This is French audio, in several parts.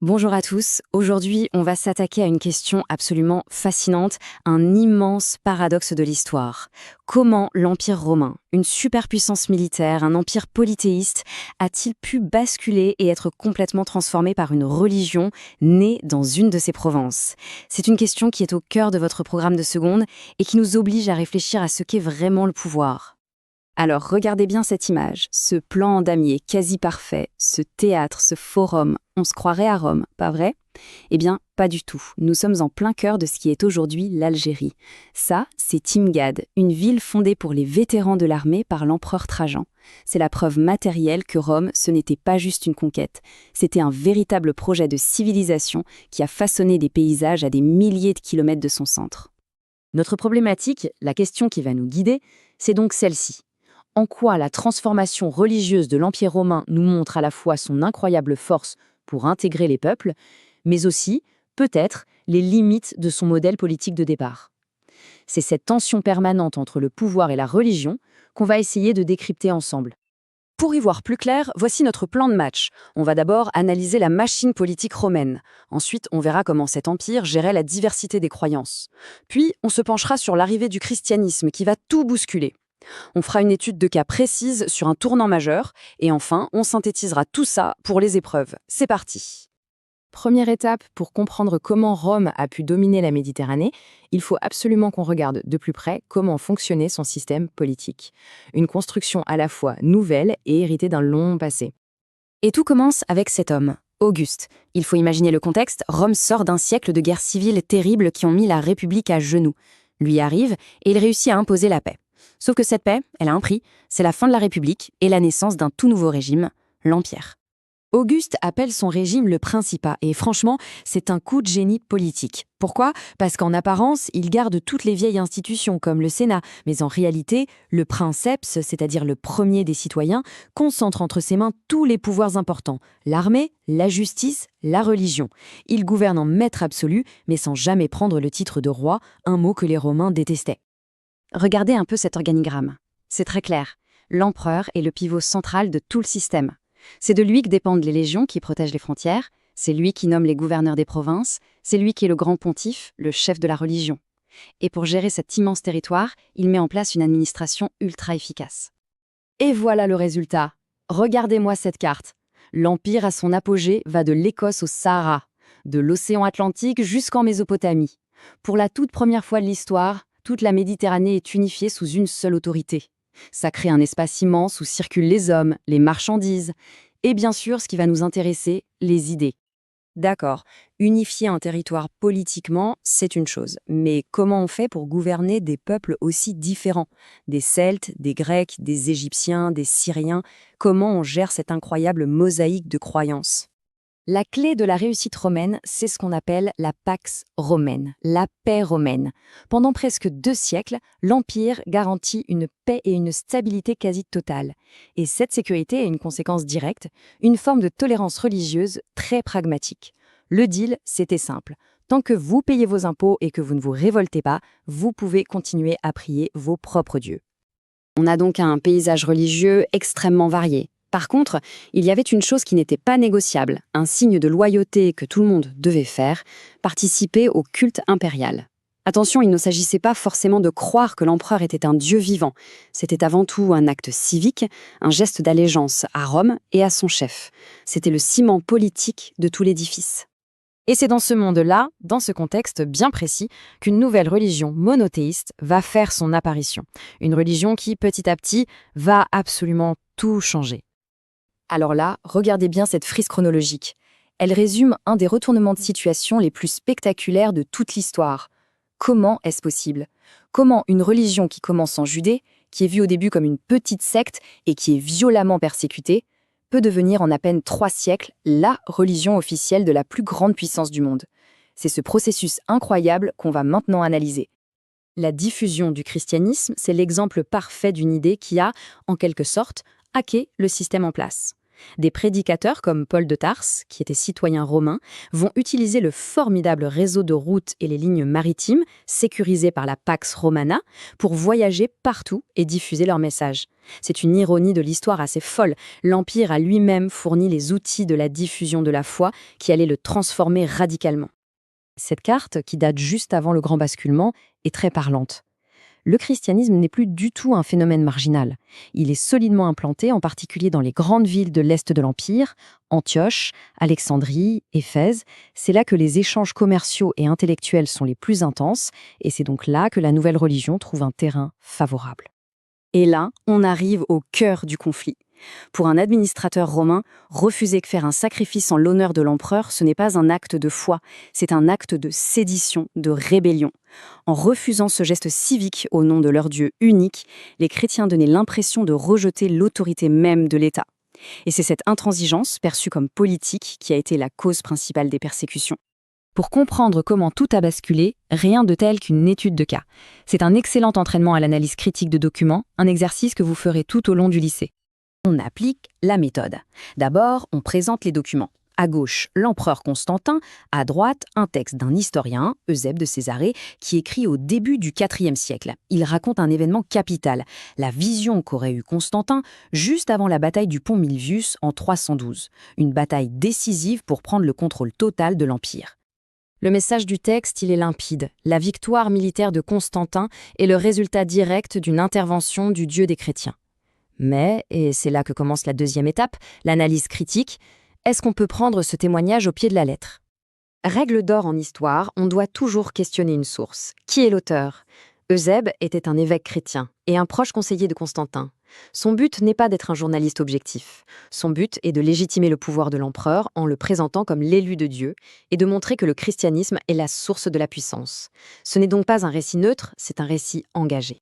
Bonjour à tous. Aujourd'hui, on va s'attaquer à une question absolument fascinante, un immense paradoxe de l'histoire. Comment l'Empire romain, une superpuissance militaire, un empire polythéiste, a-t-il pu basculer et être complètement transformé par une religion née dans une de ses provinces? C'est une question qui est au cœur de votre programme de seconde et qui nous oblige à réfléchir à ce qu'est vraiment le pouvoir. Alors regardez bien cette image, ce plan en damier quasi parfait, ce théâtre, ce forum, on se croirait à Rome, pas vrai? Eh bien, pas du tout. Nous sommes en plein cœur de ce qui est aujourd'hui l'Algérie. Ça, c'est Timgad, une ville fondée pour les vétérans de l'armée par l'empereur Trajan. C'est la preuve matérielle que Rome, ce n'était pas juste une conquête, c'était un véritable projet de civilisation qui a façonné des paysages à des milliers de kilomètres de son centre. Notre problématique, la question qui va nous guider, c'est donc celle-ci. En quoi la transformation religieuse de l'Empire romain nous montre à la fois son incroyable force pour intégrer les peuples, mais aussi, peut-être, les limites de son modèle politique de départ. C'est cette tension permanente entre le pouvoir et la religion qu'on va essayer de décrypter ensemble. Pour y voir plus clair, voici notre plan de match. On va d'abord analyser la machine politique romaine. Ensuite, on verra comment cet empire gérait la diversité des croyances. Puis, on se penchera sur l'arrivée du christianisme qui va tout bousculer. On fera une étude de cas précise sur un tournant majeur et enfin, on synthétisera tout ça pour les épreuves. C'est parti. Première étape, pour comprendre comment Rome a pu dominer la Méditerranée, il faut absolument qu'on regarde de plus près comment fonctionnait son système politique. Une construction à la fois nouvelle et héritée d'un long passé. Et tout commence avec cet homme, Auguste. Il faut imaginer le contexte, Rome sort d'un siècle de guerres civiles terribles qui ont mis la République à genoux. Lui arrive et il réussit à imposer la paix. Sauf que cette paix, elle a un prix, c'est la fin de la République et la naissance d'un tout nouveau régime, l'Empire. Auguste appelle son régime le Principat et franchement, c'est un coup de génie politique. Pourquoi? Parce qu'en apparence, il garde toutes les vieilles institutions comme le Sénat, mais en réalité, le princeps, c'est-à-dire le premier des citoyens, concentre entre ses mains tous les pouvoirs importants, l'armée, la justice, la religion. Il gouverne en maître absolu, mais sans jamais prendre le titre de roi, un mot que les Romains détestaient. Regardez un peu cet organigramme. C'est très clair. L'empereur est le pivot central de tout le système. C'est de lui que dépendent les légions qui protègent les frontières, c'est lui qui nomme les gouverneurs des provinces, c'est lui qui est le grand pontife, le chef de la religion. Et pour gérer cet immense territoire, il met en place une administration ultra efficace. Et voilà le résultat. Regardez-moi cette carte. L'Empire à son apogée va de l'Écosse au Sahara, de l'océan Atlantique jusqu'en Mésopotamie. Pour la toute première fois de l'histoire, toute la Méditerranée est unifiée sous une seule autorité. Ça crée un espace immense où circulent les hommes, les marchandises, et bien sûr, ce qui va nous intéresser, les idées. D'accord, unifier un territoire politiquement, c'est une chose. Mais comment on fait pour gouverner des peuples aussi différents? Des Celtes, des Grecs, des Égyptiens, des Syriens. Comment on gère cette incroyable mosaïque de croyances? La clé de la réussite romaine, c'est ce qu'on appelle la pax romaine, la paix romaine. Pendant presque 2 siècles, l'Empire garantit une paix et une stabilité quasi totale. Et cette sécurité a une conséquence directe, une forme de tolérance religieuse très pragmatique. Le deal, c'était simple. Tant que vous payez vos impôts et que vous ne vous révoltez pas, vous pouvez continuer à prier vos propres dieux. On a donc un paysage religieux extrêmement varié. Par contre, il y avait une chose qui n'était pas négociable, un signe de loyauté que tout le monde devait faire, participer au culte impérial. Attention, il ne s'agissait pas forcément de croire que l'empereur était un dieu vivant. C'était avant tout un acte civique, un geste d'allégeance à Rome et à son chef. C'était le ciment politique de tout l'édifice. Et c'est dans ce monde-là, dans ce contexte bien précis, qu'une nouvelle religion monothéiste va faire son apparition. Une religion qui, petit à petit, va absolument tout changer. Alors là, regardez bien cette frise chronologique. Elle résume un des retournements de situation les plus spectaculaires de toute l'histoire. Comment est-ce possible? Comment une religion qui commence en Judée, qui est vue au début comme une petite secte et qui est violemment persécutée, peut devenir en à peine 3 siècles la religion officielle de la plus grande puissance du monde? C'est ce processus incroyable qu'on va maintenant analyser. La diffusion du christianisme, c'est l'exemple parfait d'une idée qui a, en quelque sorte, hacké le système en place. Des prédicateurs comme Paul de Tarse, qui était citoyen romain, vont utiliser le formidable réseau de routes et les lignes maritimes, sécurisées par la Pax Romana, pour voyager partout et diffuser leur message. C'est une ironie de l'histoire assez folle. L'Empire a lui-même fourni les outils de la diffusion de la foi qui allaient le transformer radicalement. Cette carte, qui date juste avant le grand basculement, est très parlante. Le christianisme n'est plus du tout un phénomène marginal. Il est solidement implanté, en particulier dans les grandes villes de l'Est de l'Empire, Antioche, Alexandrie, Éphèse. C'est là que les échanges commerciaux et intellectuels sont les plus intenses, et c'est donc là que la nouvelle religion trouve un terrain favorable. Et là, on arrive au cœur du conflit. Pour un administrateur romain, refuser de faire un sacrifice en l'honneur de l'empereur, ce n'est pas un acte de foi, c'est un acte de sédition, de rébellion. En refusant ce geste civique au nom de leur Dieu unique, les chrétiens donnaient l'impression de rejeter l'autorité même de l'État. Et c'est cette intransigeance, perçue comme politique, qui a été la cause principale des persécutions. Pour comprendre comment tout a basculé, rien de tel qu'une étude de cas. C'est un excellent entraînement à l'analyse critique de documents, un exercice que vous ferez tout au long du lycée. On applique la méthode. D'abord, on présente les documents. À gauche, l'empereur Constantin, à droite, un texte d'un historien, Eusèbe de Césarée, qui écrit au début du IVe siècle. Il raconte un événement capital, la vision qu'aurait eue Constantin juste avant la bataille du pont Milvius en 312, une bataille décisive pour prendre le contrôle total de l'Empire. Le message du texte, il est limpide. La victoire militaire de Constantin est le résultat direct d'une intervention du Dieu des chrétiens. Mais, et c'est là que commence la deuxième étape, l'analyse critique, est-ce qu'on peut prendre ce témoignage au pied de la lettre? Règle d'or en histoire, on doit toujours questionner une source. Qui est l'auteur? Eusèbe était un évêque chrétien et un proche conseiller de Constantin. Son but n'est pas d'être un journaliste objectif. Son but est de légitimer le pouvoir de l'empereur en le présentant comme l'élu de Dieu et de montrer que le christianisme est la source de la puissance. Ce n'est donc pas un récit neutre, c'est un récit engagé.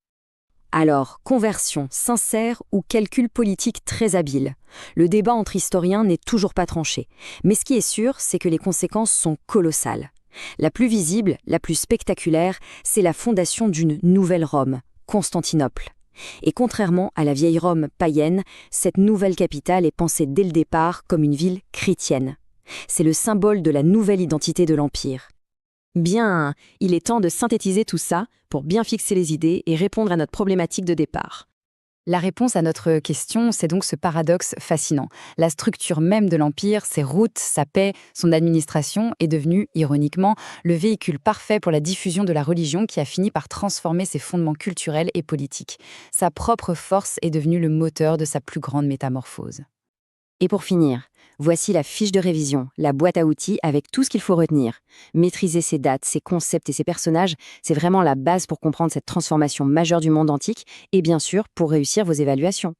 Alors, conversion sincère ou calcul politique très habile? Le débat entre historiens n'est toujours pas tranché. Mais ce qui est sûr, c'est que les conséquences sont colossales. La plus visible, la plus spectaculaire, c'est la fondation d'une nouvelle Rome, Constantinople. Et contrairement à la vieille Rome païenne, cette nouvelle capitale est pensée dès le départ comme une ville chrétienne. C'est le symbole de la nouvelle identité de l'Empire. Bien, il est temps de synthétiser tout ça pour bien fixer les idées et répondre à notre problématique de départ. La réponse à notre question, c'est donc ce paradoxe fascinant. La structure même de l'Empire, ses routes, sa paix, son administration est devenue, ironiquement, le véhicule parfait pour la diffusion de la religion qui a fini par transformer ses fondements culturels et politiques. Sa propre force est devenue le moteur de sa plus grande métamorphose. Et pour finir, voici la fiche de révision, la boîte à outils avec tout ce qu'il faut retenir. Maîtriser ces dates, ces concepts et ces personnages, c'est vraiment la base pour comprendre cette transformation majeure du monde antique et bien sûr pour réussir vos évaluations.